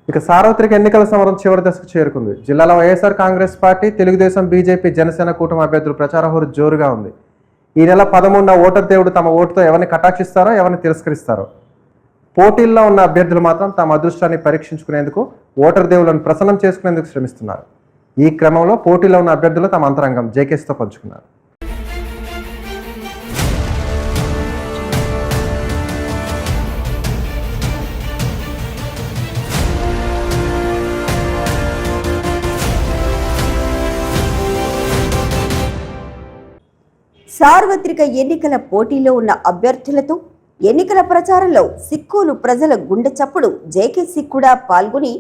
ఇక సార్వత్రిక ఎన్నికల సమరం చివరి దశకు చేరుకుంది. జిల్లాలో వైఎస్ఆర్ కాంగ్రెస్ పార్టీ, తెలుగుదేశం, బీజేపీ, జనసేన కూటమి అభ్యర్థులు ప్రచార హోరు జోరుగా ఉంది. ఈ నెల 13న ఓటర్ దేవుడు తమ ఓటుతో ఎవరిని కటాక్షిస్తారో, ఎవరిని తిరస్కరిస్తారో. పోటీల్లో ఉన్న అభ్యర్థులు మాత్రం తమ అదృష్టాన్ని పరీక్షించుకునేందుకు, ఓటర్ దేవులను ప్రసన్నం చేసుకునేందుకు శ్రమిస్తున్నారు. ఈ క్రమంలో పోటీలో ఉన్న అభ్యర్థులు తమ అంతరంగం జేకేసీతో పంచుకున్నారు. సార్వత్రిక ఎన్నికల పోటీలో ఉన్న అభ్యర్థులతో ఎన్నికల ప్రచారంలో సిక్కోలు ప్రజల గుండె చప్పుడు జేకేసీ కూడా పాల్గొని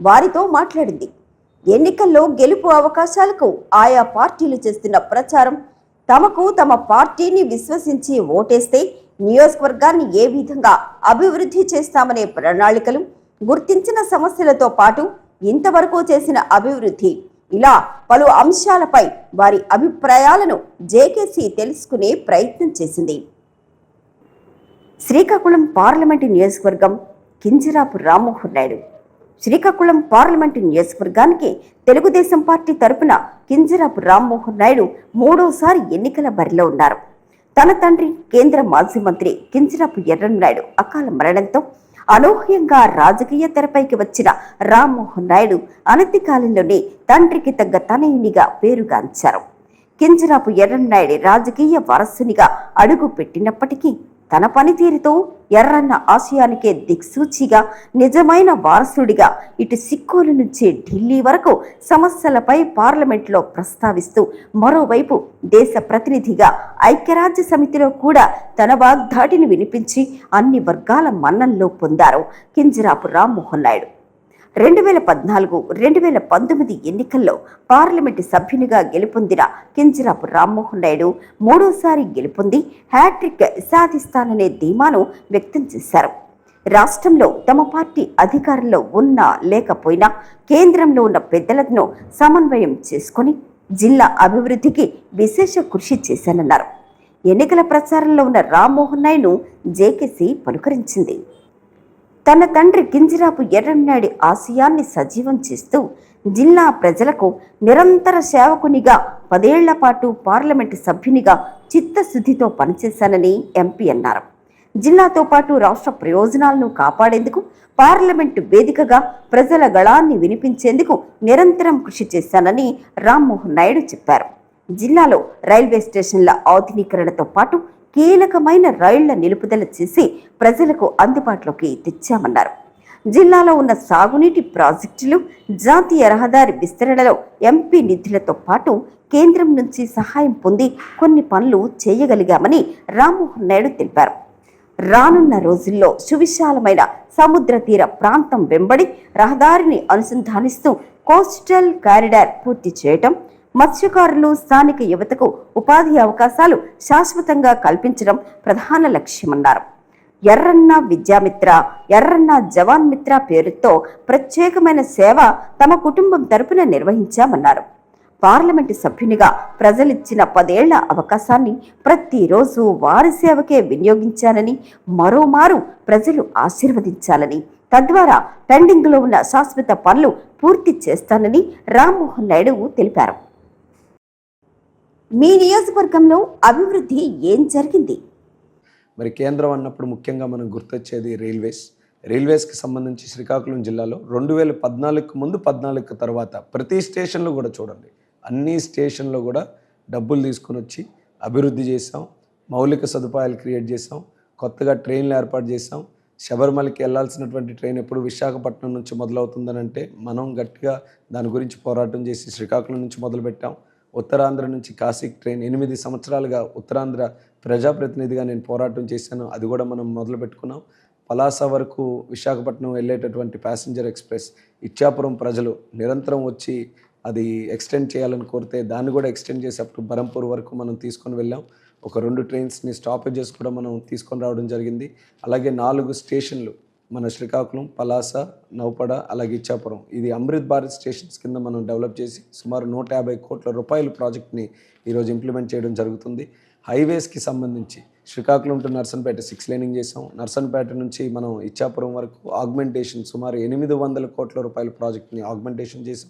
వారితో మాట్లాడింది. ఎన్నికల్లో గెలుపు అవకాశాలకు ఆయా పార్టీలు చేస్తున్న ప్రచారం, తమకు తమ పార్టీని విశ్వసించి ఓటేస్తే నియోజకవర్గాన్ని ఏ విధంగా అభివృద్ధి చేస్తామనే ప్రణాళికలు, గుర్తించిన సమస్యలతో పాటు ఇంతవరకు చేసిన అభివృద్ధి, ఇలా పలు అంశాలపై వారి అభిప్రాయాలను జేకేసీ తెలుసుకునే ప్రయత్నం చేసింది. శ్రీకాకుళం పార్లమెంటు నియోజకవర్గం కింజరాపు రామ్మోహన్ నాయుడు. శ్రీకాకుళం పార్లమెంటు నియోజకవర్గానికి తెలుగుదేశం పార్టీ తరపున కింజరాపు రామ్మోహన్ నాయుడు మూడోసారి ఎన్నికల బరిలో ఉన్నారు. తన తండ్రి కేంద్ర మాజీ మంత్రి కింజరాపు ఎర్రన్నాయుడు అకాల మరణంతో అనూహ్యంగా రాజకీయ తెరపైకి వచ్చిన రామ్మోహన్ నాయుడు అనతి కాలంలోనే తండ్రికి తగ్గ తనయునిగా పేరుగాంచారు. కింజరాపు ఎర్రన్నాయుడు రాజకీయ వారసునిగా అడుగు పెట్టినప్పటికీ తన పనితీరుతో ఎర్రన్న ఆశయానికే దిక్సూచిగా, నిజమైన వారసుడిగా ఇటు సిక్కోలు నుంచి ఢిల్లీ వరకు సమస్యలపై పార్లమెంట్లో ప్రస్తావిస్తూ, మరోవైపు దేశ ప్రతినిధిగా ఐక్యరాజ్య సమితిలో కూడా తన వాగ్దాటిని వినిపించి అన్ని వర్గాల మన్ననలు పొందారు కింజరాపు రామ్మోహన్ నాయుడు. 2014-2019 ఎన్నికల్లో పార్లమెంటు సభ్యునిగా గెలుపొందిన కింజరాపు రామ్మోహన్ నాయుడు మూడోసారి గెలుపొంది హ్యాట్రిక్ సాధిస్తాననే ధీమాను వ్యక్తం చేశారు. రాష్ట్రంలో తమ పార్టీ అధికారంలో ఉన్నా లేకపోయినా కేంద్రంలో ఉన్న పెద్దలను సమన్వయం చేసుకుని జిల్లా అభివృద్ధికి విశేష కృషి చేశానన్నారు. ఎన్నికల ప్రచారంలో ఉన్న రామ్మోహన్ నాయుడును జేకేసీ పలుకరించింది. తన తండ్రి కింజరాపు ఎర్రన్నాయుడి ఆశయాన్ని సజీవం చేస్తూ జిల్లా ప్రజలకు నిరంతర సేవకునిగా 10 ఏళ్ల పాటు పార్లమెంటు సభ్యునిగా చిత్తశుద్ధితో పనిచేశానని ఎంపీ అన్నారు. జిల్లాతో పాటు రాష్ట్ర ప్రయోజనాలను కాపాడేందుకు పార్లమెంటు వేదికగా ప్రజల గళాన్ని వినిపించేందుకు నిరంతరం కృషి చేశానని రామ్మోహన్ నాయుడు చెప్పారు. జిల్లాలో రైల్వే స్టేషన్ల ఆధునీకరణతో పాటు కీలకమైన రైళ్ల నిలుపుదల చేసి ప్రజలకు అందుబాటులోకి తెచ్చామన్నారు. జిల్లాలో ఉన్న సాగునీటి ప్రాజెక్టులు, జాతీయ రహదారి విస్తరణలో ఎంపీ నిధులతో పాటు కేంద్రం నుంచి సహాయం పొంది కొన్ని పనులు చేయగలిగామని రామ్మోహన్ నాయుడు తెలిపారు. రానున్న రోజుల్లో సువిశాలమైన సముద్ర తీర ప్రాంతం వెంబడి రహదారిని అనుసంధానిస్తూ కోస్టల్ కారిడార్ పూర్తి చేయటం, మత్స్యకారులు, స్థానిక యువతకు ఉపాధి అవకాశాలు శాశ్వతంగా కల్పించడం ప్రధాన లక్ష్యమన్నారు. ఎర్రన్న విద్యామిత్ర, ఎర్రన్న జవాన్ మిత్ర పేరుతో ప్రత్యేకమైన సేవ తమ కుటుంబం తరపున నిర్వహించామన్నారు. పార్లమెంటు సభ్యునిగా ప్రజలిచ్చిన 10 ఏళ్ల అవకాశాన్ని ప్రతిరోజు వారి సేవకే వినియోగించానని, మరోమారు ప్రజలు ఆశీర్వదించాలని, తద్వారా పెండింగ్లో ఉన్న శాశ్వత పనులు పూర్తి చేస్తానని రామ్మోహన్ నాయుడు తెలిపారు. మీ నియోజకవర్గంలో అభివృద్ధి ఏం జరిగింది? మరి కేంద్రం అన్నప్పుడు ముఖ్యంగా మనం గుర్తొచ్చేది రైల్వేస్కి సంబంధించి శ్రీకాకుళం జిల్లాలో 2014 ముందు 14 తర్వాత ప్రతి స్టేషన్లో కూడా చూడండి, అన్ని స్టేషన్లో కూడా డబ్బులు తీసుకొని వచ్చి అభివృద్ధి చేసాం, మౌలిక సదుపాయాలు క్రియేట్ చేసాం, కొత్తగా ట్రైన్లు ఏర్పాటు చేసాం. శబరిమలకి వెళ్లాల్సినటువంటి ట్రైన్ ఎప్పుడు విశాఖపట్నం నుంచి మొదలవుతుందని అంటే మనం గట్టిగా దాని గురించి పోరాటం చేసి శ్రీకాకుళం నుంచి మొదలుపెట్టాం. ఉత్తరాంధ్ర నుంచి కాశీకి ట్రైన్ 8 సంవత్సరాలుగా ఉత్తరాంధ్ర ప్రజాప్రతినిధిగా నేను పోరాటం చేశాను, అది కూడా మనం మొదలు పెట్టుకున్నాం. పలాస వరకు విశాఖపట్నం వెళ్ళేటటువంటి ప్యాసింజర్ ఎక్స్ప్రెస్ ఇచ్చాపురం ప్రజలు నిరంతరం వచ్చి అది ఎక్స్టెండ్ చేయాలని కోరితే దాన్ని కూడా ఎక్స్టెండ్ చేసి అప్పుడు బరంపూర్ వరకు మనం తీసుకొని వెళ్ళాం. ఒక 2 ట్రైన్స్ని స్టాపేజెస్ కూడా మనం తీసుకొని రావడం జరిగింది. అలాగే 4 స్టేషన్లు మన శ్రీకాకుళం, పలాస, నౌపడ, అలాగే ఇచ్చాపురం, ఇది అమృత్ భారత్ స్టేషన్స్ కింద మనం డెవలప్ చేసి సుమారు 150 కోట్ల రూపాయల ప్రాజెక్ట్ని ఈరోజు ఇంప్లిమెంట్ చేయడం జరుగుతుంది. హైవేస్కి సంబంధించి శ్రీకాకుళం టు నర్సన్పేట 6 లేనింగ్ చేసాం. నర్సన్పేట నుంచి మనం ఇచ్చాపురం వరకు ఆగ్మెంటేషన్ సుమారు 800 కోట్ల రూపాయల ప్రాజెక్ట్ని ఆగ్మెంటేషన్ చేసాం.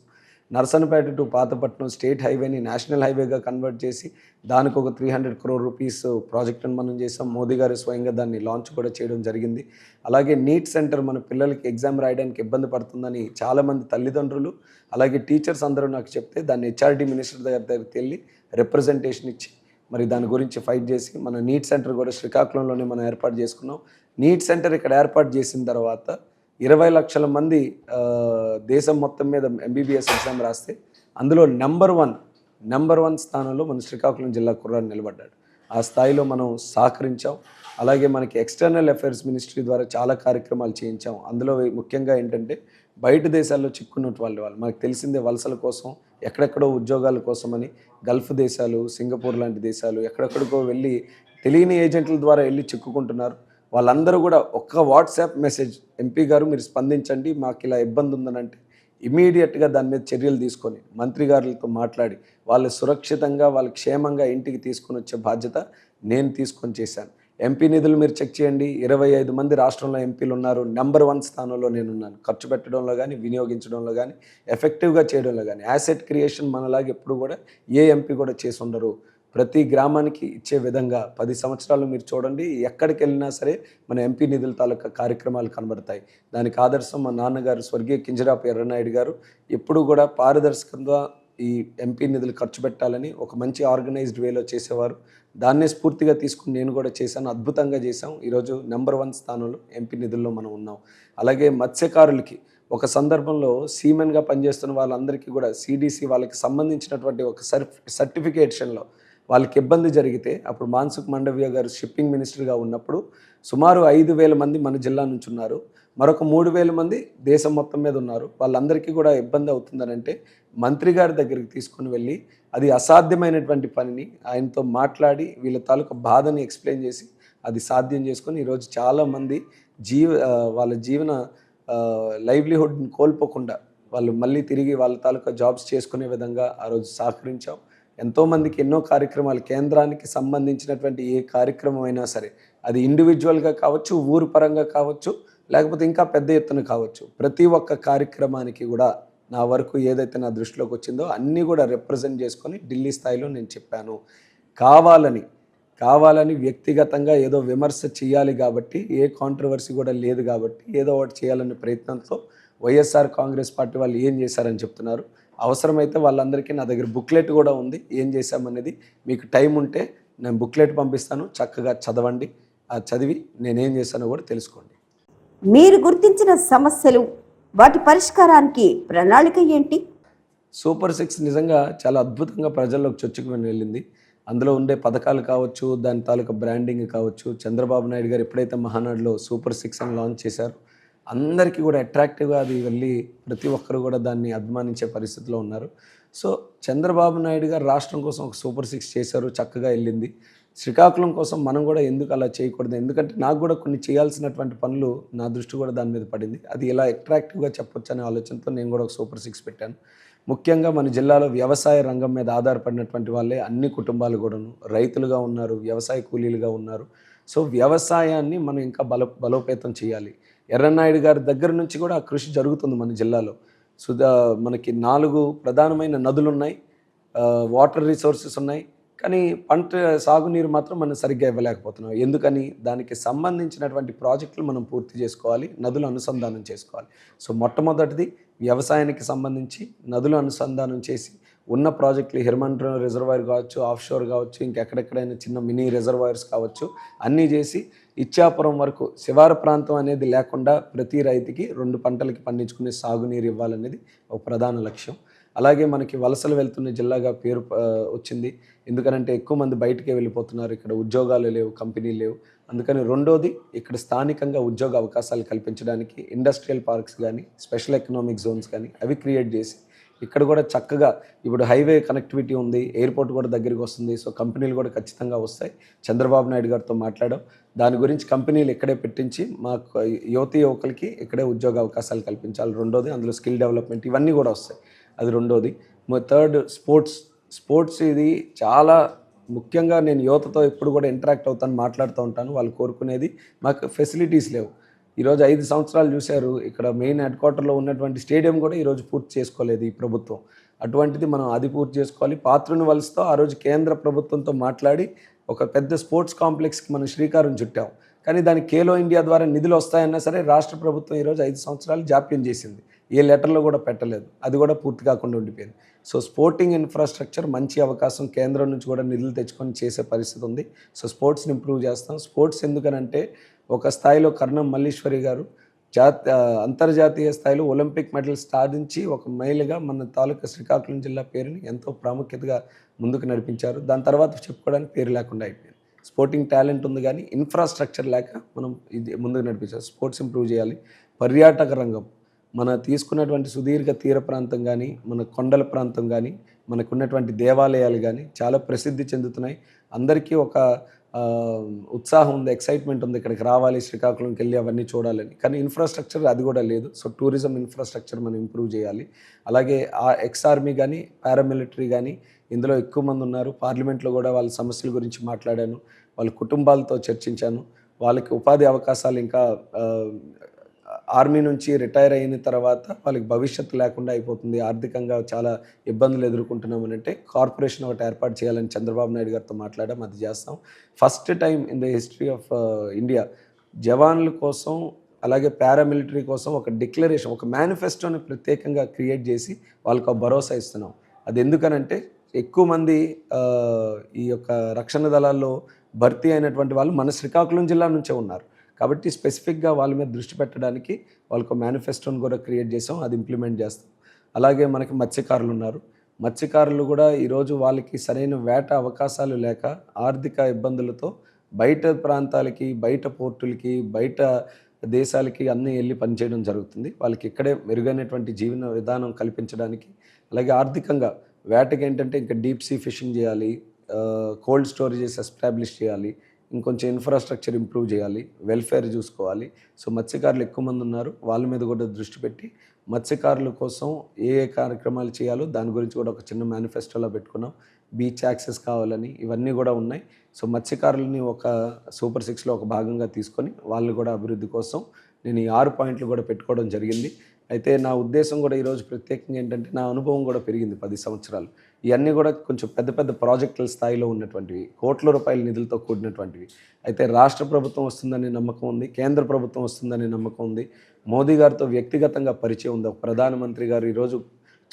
నర్సన్పేట టు పాతపట్నం స్టేట్ హైవేని నేషనల్ హైవేగా కన్వర్ట్ చేసి దానికి ఒక 300 crore రూపీస్ ప్రాజెక్టును మనం చేసాం. మోదీ గారు స్వయంగా దాన్ని లాంచ్ కూడా చేయడం జరిగింది. అలాగే నీట్ సెంటర్ మన పిల్లలకి ఎగ్జామ్ రాయడానికి ఇబ్బంది పడుతుందని చాలామంది తల్లిదండ్రులు అలాగే టీచర్స్ అందరూ నాకు చెప్తే దాన్ని హెచ్ఆర్డీ మినిస్టర్ దగ్గరికి వెళ్ళి రిప్రజెంటేషన్ ఇచ్చి మరి దాని గురించి ఫైట్ చేసి మన నీట్ సెంటర్ కూడా శ్రీకాకుళంలోనే మనం ఏర్పాటు చేసుకున్నాం. నీట్ సెంటర్ ఇక్కడ ఏర్పాటు చేసిన తర్వాత 20 లక్షల మంది దేశం మొత్తం మీద ఎంబీబీఎస్ ఎగ్జామ్ రాస్తే అందులో నెంబర్ వన్ స్థానంలో మన శ్రీకాకుళం జిల్లా కుర్రాడు నిలబడ్డాడు. ఆ స్థాయిలో మనం సహకరించాం. అలాగే మనకి ఎక్స్టర్నల్ అఫైర్స్ మినిస్ట్రీ ద్వారా చాలా కార్యక్రమాలు చేయించాం. అందులో ముఖ్యంగా ఏంటంటే బయట దేశాల్లో చిక్కున్నట్టు వాళ్ళు మనకు తెలిసిందే వలసల కోసం ఎక్కడెక్కడో ఉద్యోగాల కోసమని గల్ఫ్ దేశాలు, సింగపూర్ లాంటి దేశాలు ఎక్కడెక్కడికో వెళ్ళి తెలియని ఏజెంట్ల ద్వారా వెళ్ళి చిక్కుకుంటున్నారు. వాళ్ళందరూ కూడా ఒక్క వాట్సాప్ మెసేజ్ ఎంపీ గారు మీరు స్పందించండి, మాకు ఇలా ఇబ్బంది ఉందని అంటే ఇమీడియట్గా దాని మీద చర్యలు తీసుకొని మంత్రి గారులతో మాట్లాడి వాళ్ళు సురక్షితంగా వాళ్ళు క్షేమంగా ఇంటికి తీసుకొని వచ్చే బాధ్యత నేను తీసుకొని చేశాను. ఎంపీ నిధులు మీరు చెక్ చేయండి, 25 మంది రాష్ట్రంలో ఎంపీలు ఉన్నారు. నెంబర్ 1 స్థానంలో నేనున్నాను. ఖర్చు పెట్టడంలో కానీ, వినియోగించడంలో కానీ, ఎఫెక్టివ్గా చేయడంలో కానీ. యాసెట్ క్రియేషన్ మనలాగా ఎప్పుడు కూడా ఏ ఎంపీ కూడా చేసి ఉండరు. ప్రతి గ్రామానికి ఇచ్చే విధంగా 10 సంవత్సరాలు మీరు చూడండి, ఎక్కడికి వెళ్ళినా సరే మన ఎంపీ నిధుల తాలూకా కార్యక్రమాలు కనబడతాయి. దానికి ఆదర్శం మా నాన్నగారు స్వర్గీయ కింజరాపు ఎర్రనాయుడు గారు ఎప్పుడు కూడా పారదర్శకంగా ఈ ఎంపీ నిధులు ఖర్చు పెట్టాలని ఒక మంచి ఆర్గనైజ్డ్ వేలో చేసేవారు. దాన్నే స్ఫూర్తిగా తీసుకుని నేను కూడా చేశాను. అద్భుతంగా చేశాం. ఈరోజు నెంబర్ 1 స్థానంలో ఎంపీ నిధుల్లో మనం ఉన్నాం. అలాగే మత్స్యకారులకి ఒక సందర్భంలో సీమెన్గా పనిచేస్తున్న వాళ్ళందరికీ కూడా సిడిసి వాళ్ళకి సంబంధించినటువంటి ఒక సర్టిఫికేషన్లో వాళ్ళకి ఇబ్బంది జరిగితే అప్పుడు మాన్సుఖ్ మండవ్య గారు షిప్పింగ్ మినిస్టర్గా ఉన్నప్పుడు సుమారు 5,000 మంది మన జిల్లా నుంచి ఉన్నారు. మరొక 3,000 మంది దేశం మొత్తం మీద ఉన్నారు. వాళ్ళందరికీ కూడా ఇబ్బంది అవుతుందనంటే మంత్రి గారి దగ్గరికి తీసుకుని వెళ్ళి అది అసాధ్యమైనటువంటి పనిని ఆయనతో మాట్లాడి వీళ్ళ తాలూకా బాధని ఎక్స్ప్లెయిన్ చేసి అది సాధ్యం చేసుకొని ఈరోజు చాలామంది వాళ్ళ జీవన లైవ్లీహుడ్ని కోల్పోకుండా వాళ్ళు మళ్ళీ తిరిగి వాళ్ళ తాలూకా జాబ్స్ చేసుకునే విధంగా ఆ రోజు సహకరించాం. ఎంతోమందికి ఎన్నో కార్యక్రమాలు కేంద్రానికి సంబంధించినటువంటి ఏ కార్యక్రమం అయినా సరే అది ఇండివిజువల్గా కావచ్చు, ఊరు పరంగా కావచ్చు, లేకపోతే ఇంకా పెద్ద ఎత్తున కావచ్చు, ప్రతి ఒక్క కార్యక్రమానికి కూడా నా వరకు ఏదైతే నా దృష్టిలోకి వచ్చిందో అన్నీ కూడా రిప్రజెంట్ చేసుకొని ఢిల్లీ స్థాయిలో నేను చెప్పాను. కావాలని వ్యక్తిగతంగా ఏదో విమర్శ చేయాలి కాబట్టి, ఏ కాంట్రవర్సీ కూడా లేదు కాబట్టి ఏదో ఒకటి చేయాలనే ప్రయత్నంతో వైఎస్ఆర్ కాంగ్రెస్ పార్టీ వాళ్ళు ఏం చేశారని చెప్తున్నారు. అవసరమైతే వాళ్ళందరికీ నా దగ్గర బుక్లెట్ కూడా ఉంది, ఏం చేశామనేది. మీకు టైం ఉంటే నేను బుక్లెట్ పంపిస్తాను, చక్కగా చదవండి. ఆ చదివి నేనేం చేశానో కూడా తెలుసుకోండి. మీరు గుర్తించిన సమస్యలు, వాటి పరిష్కారానికి ప్రణాళిక ఏంటి? సూపర్ 6 నిజంగా చాలా అద్భుతంగా ప్రజల్లోకి చొచ్చుకుని వెళ్ళింది. అందులో ఉండే పథకాలు కావచ్చు, దాని తాలూకా బ్రాండింగ్ కావచ్చు. చంద్రబాబు నాయుడు గారు ఎప్పుడైతే మహానాడులో సూపర్ 6 అని లాంచ్ చేశారో అందరికీ కూడా అట్రాక్టివ్గా అది వెళ్ళి ప్రతి ఒక్కరు కూడా దాన్ని అభిమానించే పరిస్థితిలో ఉన్నారు. సో చంద్రబాబు నాయుడు గారు రాష్ట్రం కోసం ఒక సూపర్ 6 చేశారు, చక్కగా వెళ్ళింది. శ్రీకాకుళం కోసం మనం కూడా ఎందుకు అలా చేయకూడదు, ఎందుకంటే నాకు కూడా కొన్ని చేయాల్సినటువంటి పనులు నా దృష్టి కూడా దాని మీద పడింది. అది ఎలా అట్రాక్టివ్గా చెప్పొచ్చు అనే ఆలోచనతో నేను కూడా ఒక సూపర్ 6 పెట్టాను. ముఖ్యంగా మన జిల్లాలో వ్యవసాయ రంగం మీద ఆధారపడినటువంటి వాళ్ళే అన్ని కుటుంబాలు కూడాను రైతులుగా ఉన్నారు, వ్యవసాయ కూలీలుగా ఉన్నారు. సో వ్యవసాయాన్ని మనం ఇంకా బలోపేతం చేయాలి. ఎర్రనాయుడు గారి దగ్గర నుంచి కూడా ఆ కృషి జరుగుతుంది మన జిల్లాలో. మనకి 4 ప్రధానమైన నదులు ఉన్నాయి, వాటర్ రిసోర్సెస్ ఉన్నాయి. కానీ పంట సాగునీరు మాత్రం మనం సరిగ్గా ఇవ్వలేకపోతున్నాం. ఎందుకని? దానికి సంబంధించినటువంటి ప్రాజెక్టులు మనం పూర్తి చేసుకోవాలి, నదులు అనుసంధానం చేసుకోవాలి. సో మొట్టమొదటిది వ్యవసాయానికి సంబంధించి నదులు అనుసంధానం చేసి ఉన్న ప్రాజెక్టులు హిర్మన్ రిజర్వాయర్ కావచ్చు, ఆఫ్షోర్ కావచ్చు, ఇంకెక్కడెక్కడైనా చిన్న మినీ రిజర్వాయర్స్ కావచ్చు, అన్నీ చేసి ఇచ్చాపురం వరకు శివారు ప్రాంతం అనేది లేకుండా ప్రతి రైతుకి 2 పంటలకి పండించుకునే సాగునీరు ఇవ్వాలనేది ఒక ప్రధాన లక్ష్యం. అలాగే మనకి వలసలు వెళ్తున్న జిల్లాగా పేరు వచ్చింది. ఎందుకనంటే ఎక్కువ మంది బయటికే వెళ్ళిపోతున్నారు, ఇక్కడ ఉద్యోగాలు లేవు, కంపెనీలు లేవు. అందుకని రెండోది ఇక్కడ స్థానికంగా ఉద్యోగ అవకాశాలు కల్పించడానికి ఇండస్ట్రియల్ పార్క్స్ కానీ, స్పెషల్ ఎకనామిక్ జోన్స్ కానీ అవి క్రియేట్ చేసి ఇక్కడ కూడా చక్కగా ఇప్పుడు హైవే కనెక్టివిటీ ఉంది, ఎయిర్పోర్ట్ కూడా దగ్గరికి వస్తుంది. సో కంపెనీలు కూడా ఖచ్చితంగా వస్తాయి. చంద్రబాబు నాయుడు గారితో మాట్లాడాం, దాని గురించి కంపెనీలు ఇక్కడే పెట్టించి మాకు యువకులకి ఇక్కడే ఉద్యోగ అవకాశాలు కల్పించాలి. రెండోది అందులో స్కిల్ డెవలప్మెంట్ ఇవన్నీ కూడా వస్తాయి. అది రెండోది. థర్డ్ స్పోర్ట్స్ ఇది చాలా ముఖ్యంగా నేను యువతతో ఎప్పుడు కూడా ఇంటరాక్ట్ అవుతాను, మాట్లాడుతూ ఉంటాను. వాళ్ళు కోరుకునేది మాకు ఫెసిలిటీస్ లేవు. ఈరోజు 5 సంవత్సరాలు చూశారు, ఇక్కడ మెయిన్ హెడ్ క్వార్టర్లో ఉన్నటువంటి స్టేడియం కూడా ఈరోజు పూర్తి చేసుకోలేదు ఈ ప్రభుత్వం. అటువంటిది మనం అది పూర్తి చేసుకోవాలి. పాత్రుని వలసతో ఆ రోజు కేంద్ర ప్రభుత్వంతో మాట్లాడి ఒక పెద్ద స్పోర్ట్స్ కాంప్లెక్స్కి మనం శ్రీకారం చుట్టాం. కానీ దానికి ఖేలో ఇండియా ద్వారా నిధులు వస్తాయన్నా సరే రాష్ట్ర ప్రభుత్వం ఈరోజు 5 సంవత్సరాలు జాప్యం చేసింది. ఏ లెటర్లో కూడా పెట్టలేదు. అది కూడా పూర్తి కాకుండా ఉండిపోయింది. సో స్పోర్టింగ్ ఇన్ఫ్రాస్ట్రక్చర్ మంచి అవకాశం, కేంద్రం నుంచి కూడా నిధులు తెచ్చుకొని చేసే పరిస్థితి ఉంది. సో స్పోర్ట్స్ని ఇంప్రూవ్ చేస్తాం. స్పోర్ట్స్ ఎందుకనంటే ఒక స్థాయిలో కర్ణం మల్లీశ్వరి గారు అంతర్జాతీయ స్థాయిలో ఒలింపిక్ మెడల్స్ సాధించి ఒక మహిళగా మన తాలూకా శ్రీకాకుళం జిల్లా పేరుని ఎంతో ప్రాముఖ్యతగా ముందుకు నడిపించారు. దాని తర్వాత చెప్పుకోవడానికి పేరు లేకుండా అయిపోయింది. స్పోర్టింగ్ టాలెంట్ ఉంది కానీ ఇన్ఫ్రాస్ట్రక్చర్ లేక మనం ఇది ముందుకు నడిపించాలి. స్పోర్ట్స్ ఇంప్రూవ్ చేయాలి. పర్యాటక రంగం మన తీసుకున్నటువంటి సుదీర్ఘ తీర ప్రాంతం కానీ, మన కొండల ప్రాంతం కానీ, మనకున్నటువంటి దేవాలయాలు కానీ చాలా ప్రసిద్ధి చెందుతున్నాయి. అందరికీ ఒక ఉత్సాహం ఉంది, ఎక్సైట్మెంట్ ఉంది, ఇక్కడికి రావాలి, శ్రీకాకుళంకి వెళ్ళి అవన్నీ చూడాలని. కానీ ఇన్ఫ్రాస్ట్రక్చర్ అది కూడా లేదు. సో టూరిజం ఇన్ఫ్రాస్ట్రక్చర్ మనం ఇంప్రూవ్ చేయాలి. అలాగే ఆ ఎక్స్ ఆర్మీ కానీ, పారామిలిటరీ కానీ ఇందులో ఎక్కువ మంది ఉన్నారు. పార్లమెంట్లో కూడా వాళ్ళ సమస్యల గురించి మాట్లాడాను, వాళ్ళ కుటుంబాలతో చర్చించాను. వాళ్ళకి ఉపాధి అవకాశాలు ఇంకా ఆర్మీ నుంచి రిటైర్ అయిన తర్వాత వాళ్ళకి భవిష్యత్తు లేకుండా అయిపోతుంది, ఆర్థికంగా చాలా ఇబ్బందులు ఎదుర్కొంటున్నామని అంటే కార్పొరేషన్ ఒకటి ఏర్పాటు చేయాలని చంద్రబాబు నాయుడు గారితో మాట్లాడాం. అది చేస్తాం. First time in the history of India జవాన్ల కోసం అలాగే పారామిలిటరీ కోసం ఒక డిక్లరేషన్, ఒక మేనిఫెస్టోని ప్రత్యేకంగా క్రియేట్ చేసి వాళ్ళకు భరోసా ఇస్తున్నాం. అది ఎందుకనంటే ఎక్కువ మంది ఈ యొక్క రక్షణ దళాల్లో భర్తీ అయినటువంటి వాళ్ళు మన శ్రీకాకుళం జిల్లా నుంచే ఉన్నారు. కాబట్టి స్పెసిఫిక్గా వాళ్ళ మీద దృష్టి పెట్టడానికి వాళ్ళకు మేనిఫెస్టోని కూడా క్రియేట్ చేసాం. అది ఇంప్లిమెంట్ చేస్తాం. అలాగే మనకి మత్స్యకారులు ఉన్నారు. మత్స్యకారులు కూడా ఈరోజు వాళ్ళకి సరైన వేట అవకాశాలు లేక ఆర్థిక ఇబ్బందులతో బయట ప్రాంతాలకి, బయట పోర్టులకి, బయట దేశాలకి అన్నీ వెళ్ళి పనిచేయడం జరుగుతుంది. వాళ్ళకి ఇక్కడే మెరుగైనటువంటి జీవన విధానం కల్పించడానికి, అలాగే ఆర్థికంగా వేటకి ఏంటంటే ఇంకా డీప్ సీ ఫిషింగ్ చేయాలి, కోల్డ్ స్టోరేజెస్ ఎస్టాబ్లిష్ చేయాలి, ఇంకొంచెం ఇన్ఫ్రాస్ట్రక్చర్ ఇంప్రూవ్ చేయాలి, వెల్ఫేర్ చూసుకోవాలి. సో మత్స్యకారులు ఎక్కువ మంది ఉన్నారు. వాళ్ళ మీద కూడా దృష్టి పెట్టి మత్స్యకారుల కోసం ఏ కార్యక్రమాలు చేయాలో దాని గురించి కూడా ఒక చిన్న మేనిఫెస్టోలో పెట్టుకున్నాం. బీచ్ యాక్సెస్ కావాలని ఇవన్నీ కూడా ఉన్నాయి. సో మత్స్యకారులని ఒక సూపర్ 6లో ఒక భాగంగా తీసుకొని వాళ్ళు కూడా అభివృద్ధి కోసం నేను ఈ 6 పాయింట్లు కూడా పెట్టుకోవడం జరిగింది. అయితే నా ఉద్దేశం కూడా ఈరోజు ప్రత్యేకంగా ఏంటంటే నా అనుభవం కూడా పెరిగింది 10 సంవత్సరాలు. ఇవన్నీ కూడా కొంచెం పెద్ద పెద్ద ప్రాజెక్టుల స్థాయిలో ఉన్నటువంటివి, కోట్ల రూపాయల నిధులతో కూడినటువంటివి. అయితే రాష్ట్ర ప్రభుత్వం వస్తుందనే నమ్మకం ఉంది, కేంద్ర ప్రభుత్వం వస్తుందనే నమ్మకం ఉంది. మోదీ గారితో వ్యక్తిగతంగా పరిచయం ఉంది. ఒక ప్రధానమంత్రి గారు ఈరోజు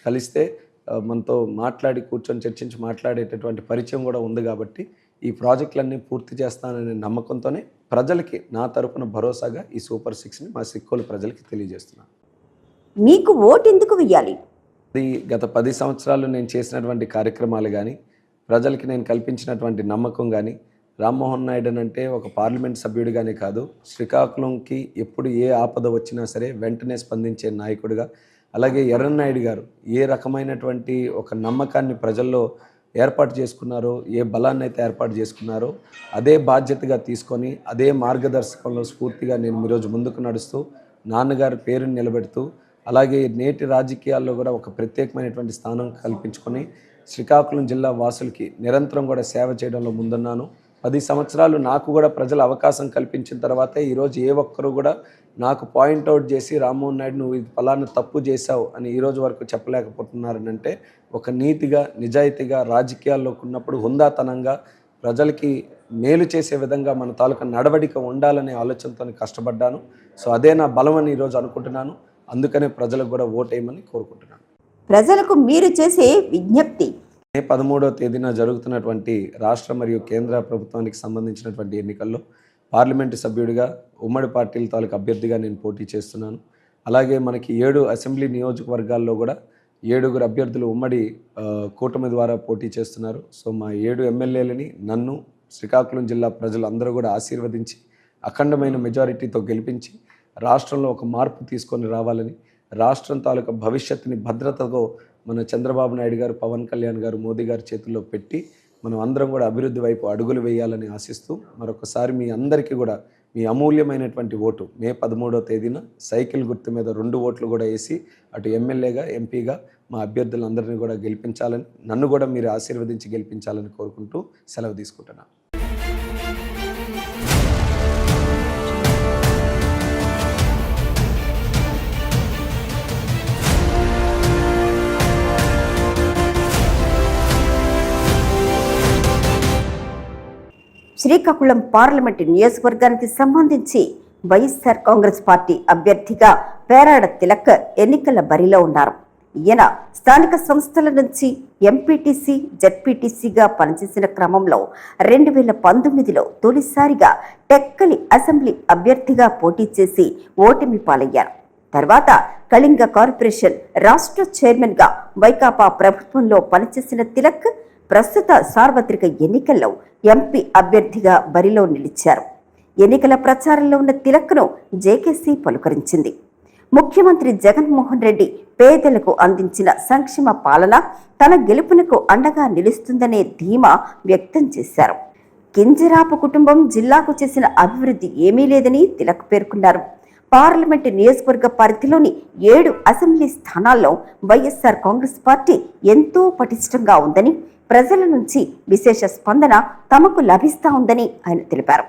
కలిస్తే మనతో మాట్లాడి కూర్చొని చర్చించి మాట్లాడేటటువంటి పరిచయం కూడా ఉంది. కాబట్టి ఈ ప్రాజెక్టులన్నీ పూర్తి చేస్తాననే నమ్మకంతోనే ప్రజలకి నా తరపున భరోసాగా ఈ సూపర్ 6ని మా సిక్కోలు ప్రజలకి తెలియజేస్తున్నాను. మీకు ఓటు ఎందుకు వెయ్యాలి? ఇది గత 10 సంవత్సరాలు నేను చేసినటువంటి కార్యక్రమాలు కానీ, ప్రజలకి నేను కల్పించినటువంటి నమ్మకం కానీ, రామ్మోహన్ నాయుడు అంటే ఒక పార్లమెంట్ సభ్యుడిగానే కాదు, శ్రీకాకుళంకి ఎప్పుడు ఏ ఆపద వచ్చినా సరే వెంటనే స్పందించే నాయకుడిగా, అలాగే ఎర్రన్నాయుడు గారు ఏ రకమైనటువంటి ఒక నమ్మకాన్ని ప్రజల్లో ఏర్పాటు చేసుకున్నారో, ఏ బలాన్ని అయితే ఏర్పాటు చేసుకున్నారో అదే బాధ్యతగా తీసుకొని అదే మార్గదర్శకంలో స్ఫూర్తిగా నేను ఈరోజు ముందుకు నడుస్తూ నాన్నగారి పేరుని నిలబెడుతూ, అలాగే నేటి రాజకీయాల్లో కూడా ఒక ప్రత్యేకమైనటువంటి స్థానం కల్పించుకొని శ్రీకాకుళం జిల్లా వాసులకి నిరంతరం కూడా సేవ చేయడంలో ముందున్నాను. 10 సంవత్సరాలు నాకు కూడా ప్రజల అవకాశం కల్పించిన తర్వాతే ఈరోజు ఏ ఒక్కరు కూడా నాకు పాయింట్అవుట్ చేసి రామ్మోహన్ నాయుడు నువ్వు ఇది ఫలానా తప్పు చేశావు అని ఈరోజు వరకు చెప్పలేకపోతున్నారనంటే ఒక నీతిగా, నిజాయితీగా రాజకీయాల్లోకి ఉన్నప్పుడు హుందాతనంగా ప్రజలకి మేలు చేసే విధంగా మన తాలూకా నడవడిక ఉండాలనే ఆలోచనతో కష్టపడ్డాను. సో అదే నా బలం అని ఈరోజు అనుకుంటున్నాను. అందుకనే ప్రజలకు కూడా ఓటేయమని కోరుకుంటున్నాను. ప్రజలకు మీరు చేసే విజ్ఞప్తి. మే 13వ తేదీన జరుగుతున్నటువంటి రాష్ట్ర మరియు కేంద్ర ప్రభుత్వానికి సంబంధించినటువంటి ఎన్నికల్లో పార్లమెంటు సభ్యుడిగా ఉమ్మడి పార్టీల తాలూకు అభ్యర్థిగా నేను పోటీ చేస్తున్నాను. అలాగే మనకి 7 అసెంబ్లీ నియోజకవర్గాల్లో కూడా 7 అభ్యర్థులు ఉమ్మడి కూటమి ద్వారా పోటీ చేస్తున్నారు. సో మా 7 ఎమ్మెల్యేలని నన్ను శ్రీకాకుళం జిల్లా ప్రజలు అందరూ కూడా ఆశీర్వదించి అఖండమైన మెజారిటీతో గెలిపించి రాష్ట్రంలో ఒక మార్పు తీసుకొని రావాలని, రాష్ట్రం తాలూకా భవిష్యత్తుని భద్రతతో మన చంద్రబాబు నాయుడు గారు, పవన్ కళ్యాణ్ గారు, మోదీ గారి చేతుల్లో పెట్టి మనం అందరం కూడా అభివృద్ధి వైపు అడుగులు వేయాలని ఆశిస్తూ మరొకసారి మీ అందరికీ కూడా మీ అమూల్యమైనటువంటి ఓటు మే 13వ తేదీన సైకిల్ గుర్తు మీద 2 ఓట్లు కూడా వేసి అటు ఎమ్మెల్యేగా ఎంపీగా మా అభ్యర్థులందరినీ కూడా గెలిపించాలని, నన్ను కూడా మీరు ఆశీర్వదించి గెలిపించాలని కోరుకుంటూ సెలవు తీసుకుంటున్నాను. శ్రీకాకుళం పార్లమెంటు నియోజకవర్గానికి సంబంధించి వైఎస్ఆర్ కాంగ్రెస్ పార్టీ అభ్యర్థిగా పేరాడ తిలక్ ఎన్నికల బరిలో ఉన్నారు. ఈయన స్థానిక సంస్థల నుంచి ఎంపీటీసీ, జెడ్పీటీసీగా పనిచేసిన క్రమంలో 2019లో తొలిసారిగా టెక్కలి అసెంబ్లీ అభ్యర్థిగా పోటీ చేసి ఓటమి పాలయ్యారు. తర్వాత కళింగ కార్పొరేషన్ రాష్ట్ర చైర్మన్గా వైకాపా ప్రభుత్వంలో పనిచేసిన తిలక్ ప్రస్తుత సార్వత్రిక ఎన్నికల్లో ఎంపీ అభ్యర్థిగా బరిలో నిలిచారు. ఎన్నికల ప్రచారంలో ఉన్న తిలక్ను జేకేసీ పలుకరించింది. ముఖ్యమంత్రి జగన్మోహన్ రెడ్డి పేదలకు అందించిన సంక్షేమ పాలన తన గెలుపునకు అండగా నిలుస్తుందనే ధీమా వ్యక్తం చేశారు. కింజరాపు కుటుంబం జిల్లాకు చేసిన అభివృద్ధి ఏమీ లేదని తిలక్ పేర్కొన్నారు. పార్లమెంటు నియోజకవర్గ పరిధిలోని 7 అసెంబ్లీ స్థానాల్లో వైఎస్ఆర్ కాంగ్రెస్ పార్టీ ఎంతో పటిష్టంగా ఉందని, ప్రజల నుంచి విశేష స్పందన తమకు లభిస్తా ఉందని ఆయన తెలిపారు.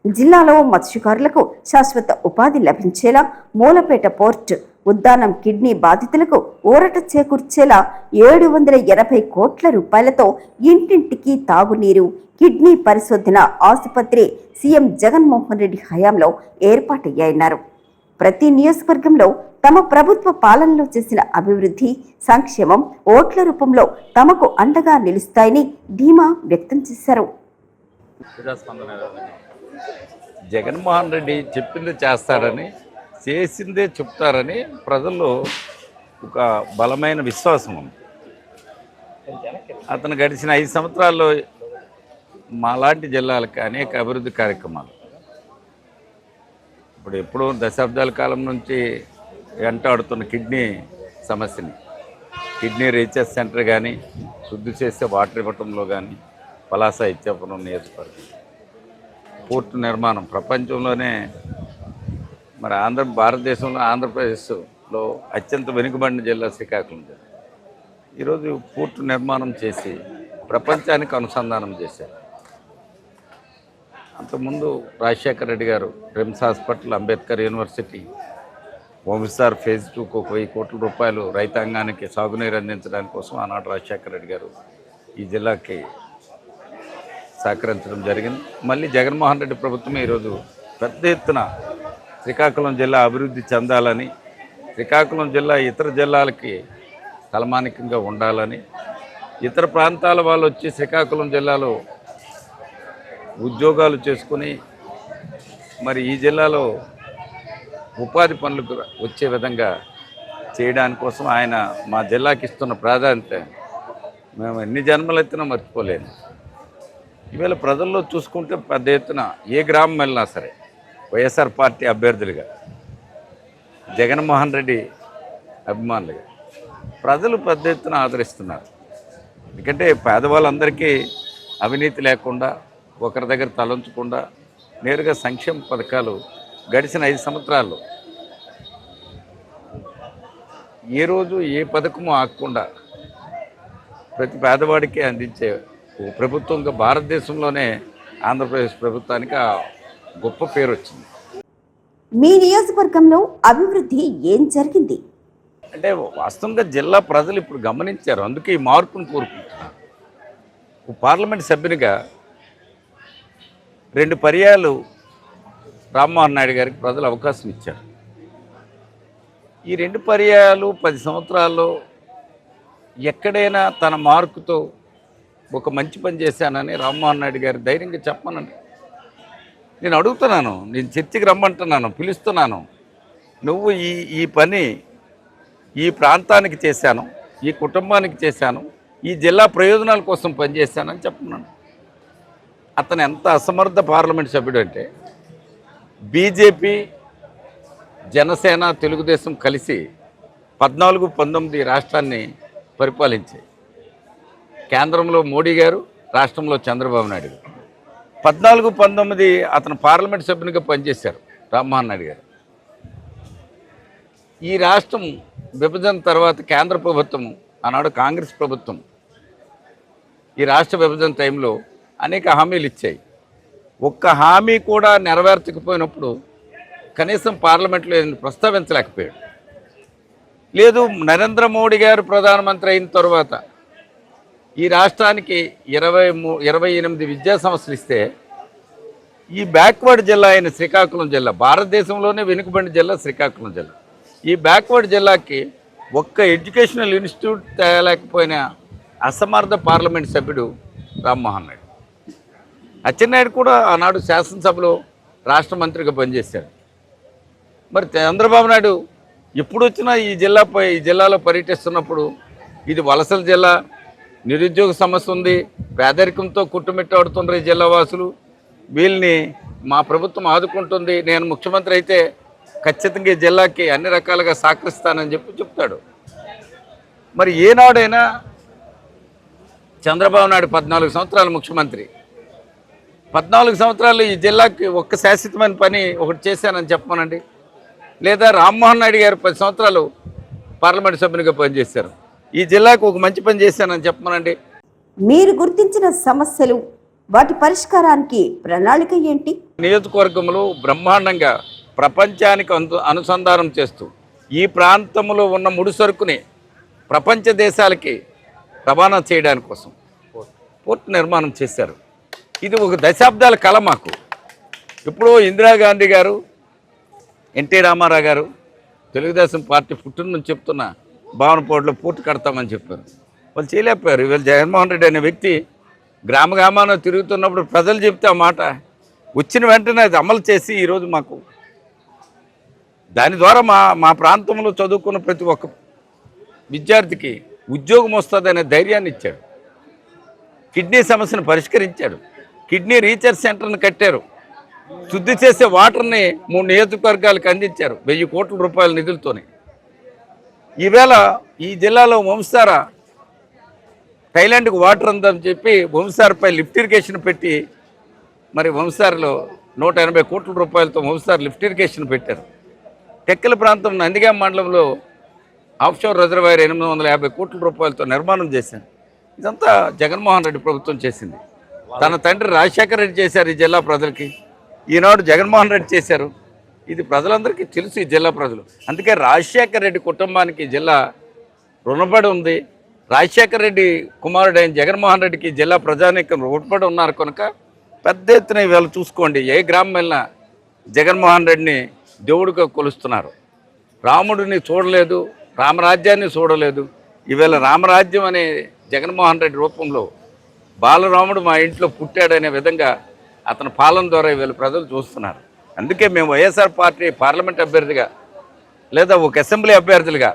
జిల్లాలో మత్స్యకారులకు శాశ్వత ఉపాధి లభించేలా, మూలపేట పోర్టు, ఉద్దానం కిడ్నీ బాధితులకు ఊరట చేకూర్చేలా 780 కోట్ల రూపాయలతో ఇంటింటికి తాగునీరు, కిడ్నీ పరిశోధన ఆసుపత్రి సీఎం జగన్మోహన్ రెడ్డి హయాంలో ఏర్పాటయ్యాయన్నారు. ప్రతి నియోజకవర్గంలో తమ ప్రభుత్వ పాలనలో చేసిన అభివృద్ధి, సంక్షేమం ఓట్ల రూపంలో తమకు అండగా నిలుస్తాయని ధీమా వ్యక్తం చేశారు. జగన్మోహన్ రెడ్డి చెప్పింది చేస్తాడని, చేసిందే చెప్తారని ప్రజల్లో ఒక బలమైన విశ్వాసం ఉంది. అతను గడిచిన 5 సంవత్సరాల్లో మాలాంటి జిల్లాలకు అనేక అభివృద్ధి కార్యక్రమాలు, ఇప్పుడు ఎప్పుడూ దశాబ్దాల కాలం నుంచి వెంటాడుతున్న కిడ్నీ సమస్యని, కిడ్నీ రీసెర్చ్ సెంటర్ కానీ, శుద్ధి చేసే వాటర్ ఇవ్వటంలో కానీ, పలాస ఇచ్చాపురం నియోజకవర్గం, పోర్టు నిర్మాణం ప్రపంచంలోనే మరి భారతదేశంలో ఆంధ్రప్రదేశ్లో అత్యంత వెనుకబడిన జిల్లా శ్రీకాకుళం జిల్లా. ఈరోజు పోర్టు నిర్మాణం చేసి ప్రపంచానికి అనుసంధానం చేశారు. అంతకుముందు Rajasekhara Reddy garu RIMS hospital, Ambedkar university, ఓమిసార్ ఫేజ్ 2కు 1000 కోట్ల రూపాయలు రైతాంగానికి సాగునీరు అందించడానికి కోసం ఆనాడు రాజశేఖర రెడ్డి గారు ఈ జిల్లాకి సహకరించడం జరిగింది. మళ్ళీ జగన్మోహన్ రెడ్డి ప్రభుత్వమే ఈరోజు పెద్ద ఎత్తున శ్రీకాకుళం జిల్లా అభివృద్ధి చెందాలని, శ్రీకాకుళం జిల్లా ఇతర జిల్లాలకి తలమానికంగా ఉండాలని, ఇతర ప్రాంతాల వాళ్ళు వచ్చి శ్రీకాకుళం జిల్లాలో ఉద్యోగాలు చేసుకుని మరి ఈ జిల్లాలో ఉపాధి పనులకు వచ్చే విధంగా చేయడానికోసం ఆయన మా జిల్లాకి ఇస్తున్న ప్రాధాన్యత మేము ఎన్ని జన్మలు ఎత్తినా మర్చిపోలేము. ఈవేళ ప్రజల్లో చూసుకుంటే పెద్ద ఎత్తున ఏ గ్రామం వెళ్ళినా సరే వైఎస్ఆర్ పార్టీ అభ్యర్థులుగా, జగన్మోహన్ రెడ్డి అభిమానులుగా ప్రజలు పెద్ద ఎత్తున ఆదరిస్తున్నారు. ఎందుకంటే పేదవాళ్ళందరికీ అవినీతి లేకుండా, ఒకరి దగ్గర తలంచకుండా నేరుగా సంక్షేమ పథకాలు గడిచిన 5 సంవత్సరాల్లో ఏ రోజు ఏ పథకము ఆగకుండా ప్రతి పేదవాడికి అందించే ప్రభుత్వంగా భారతదేశంలోనే ఆంధ్రప్రదేశ్ ప్రభుత్వానికి ఆ గొప్ప పేరు వచ్చింది. మీ నియోజకవర్గంలో అభివృద్ధి ఏం జరిగింది అంటే వాస్తవంగా జిల్లా ప్రజలు ఇప్పుడు గమనించారు, అందుకే ఈ మార్పును కోరుకుంటున్నారు. పార్లమెంట్ సభ్యునిగా 2 పర్యాలు రామ్మోహన్ నాయుడు గారికి ప్రజలు అవకాశం ఇచ్చారు. ఈ 2 పర్యాలు 10 సంవత్సరాల్లో ఎక్కడైనా తన మార్కుతో ఒక మంచి పని చేశానని రామ్మోహన్ నాయుడు గారు ధైర్యంగా చెప్పమనండి. నేను అడుగుతున్నాను, నేను చర్చకి రమ్మంటున్నాను, పిలుస్తున్నాను. నువ్వు ఈ పని ఈ ప్రాంతానికి చేశాను, ఈ కుటుంబానికి చేశాను, ఈ జిల్లా ప్రయోజనాల కోసం పనిచేశానని చెప్పమన్నాను. అతను ఎంత అసమర్థ పార్లమెంట్ సభ్యుడు అంటే బీజేపీ, జనసేన, తెలుగుదేశం కలిసి 14-19 రాష్ట్రాన్ని పరిపాలించాయి. కేంద్రంలో మోడీ గారు, రాష్ట్రంలో చంద్రబాబు నాయుడు గారు. 14-19 అతను పార్లమెంట్ సభ్యునిగా పనిచేశారు రామ్మోహన్ నాయుడు గారు. ఈ రాష్ట్రం విభజన తర్వాత కేంద్ర ప్రభుత్వం, ఆనాడు కాంగ్రెస్ ప్రభుత్వం ఈ రాష్ట్ర విభజన టైంలో అనేక హామీలు ఇచ్చాయి. ఒక్క హామీ కూడా నెరవేర్చకపోయినప్పుడు కనీసం పార్లమెంట్లో ప్రస్తావించలేకపోయాడు. లేదు, నరేంద్ర మోడీ గారు ప్రధానమంత్రి అయిన తర్వాత ఈ రాష్ట్రానికి 28 విద్యా సంస్థలు ఇస్తే ఈ బ్యాక్వర్డ్ జిల్లా అయిన శ్రీకాకుళం జిల్లా, భారతదేశంలోనే వెనుకబడిన జిల్లా శ్రీకాకుళం జిల్లా, ఈ బ్యాక్వర్డ్ జిల్లాకి ఒక్క ఎడ్యుకేషనల్ ఇన్స్టిట్యూట్ తేలేకపోయిన అసమర్థ పార్లమెంట్ సభ్యుడు రామ్మోహన్ నాయుడు. అచ్చెన్నాయుడు కూడా ఆనాడు శాసనసభలో రాష్ట్ర మంత్రిగా పనిచేశాడు. మరి చంద్రబాబు నాయుడు ఎప్పుడు వచ్చినా ఈ జిల్లాలో పర్యటిస్తున్నప్పుడు ఇది వలసల జిల్లా, నిరుద్యోగ సమస్య ఉంది, పేదరికంతో కుట్టుమిట్టాడుతున్నారు ఈ జిల్లా వాసులు, వీళ్ళని మా ప్రభుత్వం ఆదుకుంటుంది, నేను ముఖ్యమంత్రి అయితే ఖచ్చితంగా ఈ జిల్లాకి అన్ని రకాలుగా సహకరిస్తానని చెప్తాడు. మరి ఏనాడైనా చంద్రబాబు నాయుడు 14 సంవత్సరాలు ముఖ్యమంత్రి, 14 సంవత్సరాలు ఈ జిల్లాకి ఒక్క శాశ్వతమైన పని ఒకటి చేశానని చెప్పమనండి. లేదా రామ్మోహన్ నాయుడు గారు 10 సంవత్సరాలు పార్లమెంట్ సభ్యునిగా పనిచేశారు, ఈ జిల్లాకు ఒక మంచి పని చేశానని చెప్పమనండి. మీరు గుర్తించిన సమస్యలు, వాటి పరిష్కారానికి ప్రణాళిక ఏంటి? నియోజకవర్గంలో బ్రహ్మాండంగా ప్రపంచానికి అనుసంధానం చేస్తూ ఈ ప్రాంతంలో ఉన్న ముడి సరుకుని ప్రపంచ దేశాలకి రవాణా చేయడానికి కోసం పోర్ట్ నిర్మాణం చేశారు. ఇది ఒక దశాబ్దాల కళ మాకు. ఇప్పుడు ఇందిరాగాంధీ గారు, ఎన్టీ రామారావు గారు తెలుగుదేశం పార్టీ పుట్టిన నుంచి చెప్తున్న భావనపోటులో పోర్టు కడతామని చెప్పారు, వాళ్ళు చేయలేకపోయారు. ఇవాళ జగన్మోహన్ రెడ్డి అనే వ్యక్తి గ్రామ గ్రామాన తిరుగుతున్నప్పుడు ప్రజలు చెప్తే ఆ మాట వచ్చిన వెంటనే అది అమలు చేసి ఈరోజు మాకు దాని ద్వారా మా ప్రాంతంలో చదువుకున్న ప్రతి ఒక్క విద్యార్థికి ఉద్యోగం వస్తుందనే ధైర్యాన్ని ఇచ్చాడు. కిడ్నీ సమస్యను పరిష్కరించాడు. కిడ్నీ రీసెర్చ్ సెంటర్ని కట్టారు. శుద్ధి చేసే వాటర్ని 3 నియోజకవర్గాలకు అందించారు 1000 కోట్ల రూపాయల నిధులతోనే. ఈవేళ ఈ జిల్లాలో వంశార థైలాండ్కి వాటర్ ఉందని చెప్పి వంశారపై లిఫ్ట్ ఇరిగేషన్ పెట్టి మరి వంశారలో 180 కోట్ల రూపాయలతో వంశార లిఫ్ట్ ఇరిగేషన్ పెట్టారు. టెక్కల ప్రాంతం నందిగామ మండలంలో ఆఫ్షోర్ రిజర్వాయర్ 850 కోట్ల రూపాయలతో నిర్మాణం చేశారు. ఇదంతా జగన్మోహన్ రెడ్డి ప్రభుత్వం చేసింది. తన తండ్రి రాజశేఖర రెడ్డి చేశారు ఈ జిల్లా ప్రజలకి, ఈనాడు జగన్మోహన్ రెడ్డి చేశారు. ఇది ప్రజలందరికీ తెలుసు, ఈ జిల్లా ప్రజలు. అందుకే రాజశేఖర రెడ్డి కుటుంబానికి జిల్లా రుణపడి ఉంది. రాజశేఖర రెడ్డి కుమారుడు అయిన జగన్మోహన్ రెడ్డికి జిల్లా ప్రజానీకం రుణపడి ఉన్నారు కనుక పెద్ద ఎత్తున వీళ్ళు చూసుకోండి, ఏ గ్రామం వెళ్ళినా జగన్మోహన్ రెడ్డిని దేవుడిగా కొలుస్తున్నారు. రాముడిని చూడలేదు, రామరాజ్యాన్ని చూడలేదు. ఈవేళ రామరాజ్యం అనే జగన్మోహన్ రెడ్డి రూపంలో బాలరాముడు మా ఇంట్లో పుట్టాడనే విధంగా అతని పాలన ద్వారా వీళ్ళు ప్రజలు చూస్తున్నారు. అందుకే మేము వైఎస్ఆర్ పార్టీ పార్లమెంట్ అభ్యర్థిగా లేదా ఒక అసెంబ్లీ అభ్యర్థులుగా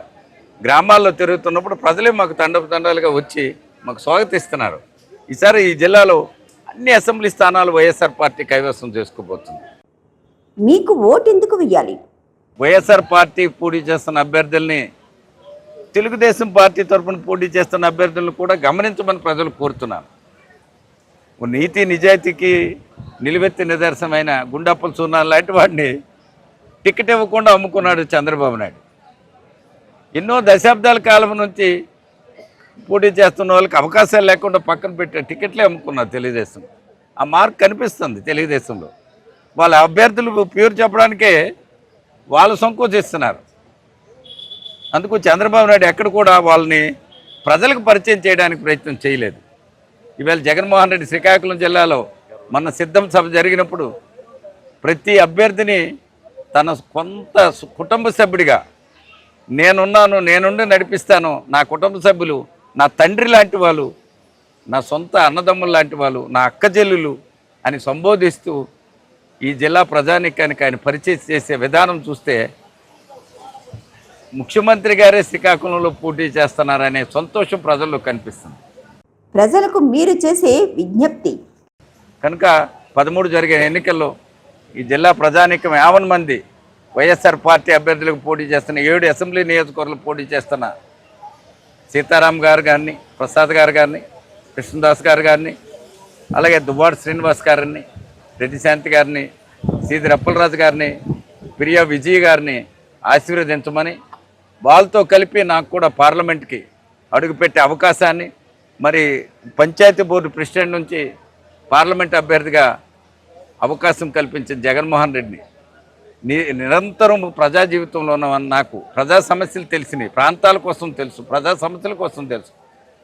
గ్రామాల్లో తిరుగుతున్నప్పుడు ప్రజలే మాకు తండాలుగా వచ్చి మాకు స్వాగతిస్తున్నారు. ఈసారి ఈ జిల్లాలో అన్ని అసెంబ్లీ స్థానాలు వైఎస్ఆర్ పార్టీ కైవసం చేసుకోబోతుంది. మీకు ఓటు ఎందుకు వేయాలి? వైఎస్ఆర్ పార్టీ పోటీ చేస్తున్న అభ్యర్థుల్ని, తెలుగుదేశం పార్టీ తరఫున పోటీ చేస్తున్న అభ్యర్థులను కూడా గమనించమని ప్రజలు కోరుతున్నారు. నీతి నిజాయితీకి నిలువెత్తి నిదర్శనమైన గుండాపల సూర్నారాయణ లాంటి వాడిని టికెట్ ఇవ్వకుండా అమ్ముకున్నాడు చంద్రబాబు నాయుడు. ఎన్నో దశాబ్దాల కాలం నుంచి పోటీ చేస్తున్న వాళ్ళకి అవకాశాలు లేకుండా పక్కన పెట్టే టికెట్లే అమ్ముకున్నారు తెలుగుదేశం. ఆ మార్క్ కనిపిస్తుంది తెలుగుదేశంలో. వాళ్ళ అభ్యర్థులు ప్యూర్ చెప్పడానికే వాళ్ళు సంకోచిస్తున్నారు. అందుకు చంద్రబాబు నాయుడు ఎక్కడ కూడా వాళ్ళని ప్రజలకు పరిచయం చేయడానికి ప్రయత్నం చేయలేదు. ఈవేళ జగన్మోహన్ రెడ్డి శ్రీకాకుళం జిల్లాలో మన సిద్ధం సభ జరిగినప్పుడు ప్రతి అభ్యర్థిని తన కొంత కుటుంబ సభ్యుడిగా నేనుండి నడిపిస్తాను, నా కుటుంబ సభ్యులు నా తండ్రి లాంటి వాళ్ళు, నా సొంత అన్నదమ్ములు లాంటి వాళ్ళు, నా అక్క చెల్లులు అని సంబోధిస్తూ ఈ జిల్లా ప్రజానీకానికి ఆయన పరిచయం చేసే విధానం చూస్తే ముఖ్యమంత్రి గారే శ్రీకాకుళంలో పోటీ చేస్తున్నారనే సంతోషం ప్రజల్లో కనిపిస్తుంది. ప్రజలకు మీరు చేసే విజ్ఞప్తి కనుక 13 జరిగిన ఎన్నికల్లో ఈ జిల్లా ప్రజానీకం 50 మంది వైఎస్ఆర్ పార్టీ అభ్యర్థులకు పోటీ చేస్తున్న 7 అసెంబ్లీ నియోజకవర్గాలు పోటీ చేస్తున్న సీతారాం గారు కానీ, ప్రసాద్ గారు కానీ, కృష్ణదాస్ గారు కానీ, అలాగే దువ్వాడ శ్రీనివాస్ గారిని, రెడ్డి శాంతి గారిని, సీది రప్పలరాజు గారిని, ప్రియా విజయ్ గారిని ఆశీర్వదించమని, వాళ్ళతో కలిపి నాకు కూడా పార్లమెంట్కి అడుగుపెట్టే అవకాశాన్ని, మరి పంచాయతీ బోర్డు ప్రెసిడెంట్ నుంచి పార్లమెంట్ అభ్యర్థిగా అవకాశం కల్పించిన జగన్మోహన్ రెడ్డిని, నిరంతరం ప్రజా జీవితంలో ఉన్న నాకు ప్రజా సమస్యలు తెలిసినాయి, ప్రాంతాల కోసం తెలుసు, ప్రజా సమస్యల కోసం తెలుసు.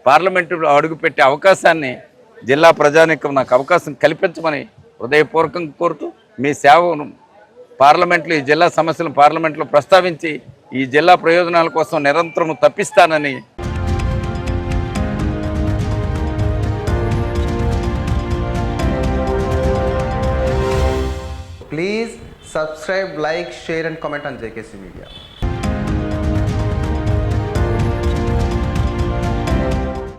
పార్లమెంటులో అడుగుపెట్టే అవకాశాన్ని జిల్లా ప్రజానీకం నాకు అవకాశం కల్పించమని హృదయపూర్వకంగా కోరుతూ, మీ సేవను పార్లమెంట్లో ఈ జిల్లా సమస్యలను పార్లమెంట్లో ప్రస్తావించి ఈ జిల్లా ప్రయోజనాల కోసం నిరంతరం తప్పిస్తానని Please subscribe, like, share and comment on JKC Media.